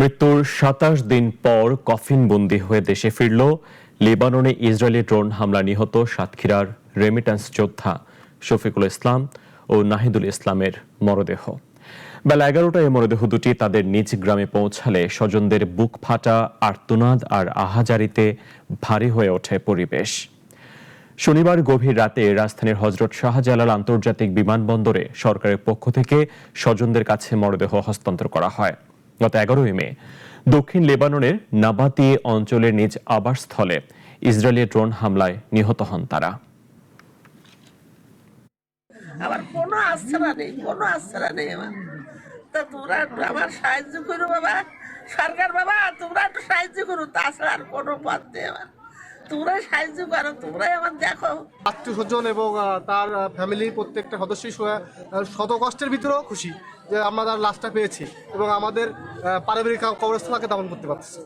মৃত্যুর ২৭ দিন পর কফিনবন্দি হয়ে দেশে ফিরল লেবাননে ইসরায়েলি ড্রোন হামলা নিহত সাতক্ষীরার রেমিট্যান্স যোদ্ধা শফিকুল ইসলাম ও নাহিদুল ইসলামের মরদেহ। বেলা ১১টায় মরদেহ দুটি তাদের নিজ গ্রামে পৌঁছালে স্বজনদের বুক ফাটা আর্তনাদ আর আহাজারিতে ভারী হয়ে ওঠে পরিবেশ। শনিবার গভীর রাতে রাজধানীর হযরত শাহজালাল আন্তর্জাতিক বিমানবন্দরে সরকারের পক্ষ থেকে স্বজনদের কাছে মরদেহ হস্তান্তর করা হয়। গত ১১ মে দক্ষিণ লেবাননের নাবাতি অঞ্চলের নিজ আবাসস্থলে ইসরায়েলি ড্রোন হামলায় নিহত হন তারা। আমার কোনো আশ্রয় নেই, কোনো আশ্রয় নেই আমার। তা তোমরা একটু আমার সাহায্য করো বাবা, সরকার বাবা, তোমরা একটু সাহায্য করো, তাছাড়া আর কোনো পথ নেই আমার। তোমরাই সাহায্য করো, তোমরাই আমার দেখো। আত্মীয় স্বজন এবং তার ফ্যামিলির প্রত্যেকটা সদস্যই শত কষ্টের ভিতরেও খুশি যে আমরা তার লাশটা পেয়েছি এবং আমাদের পারিবারিক কবরস্থলকে দাপন করতে পারছি।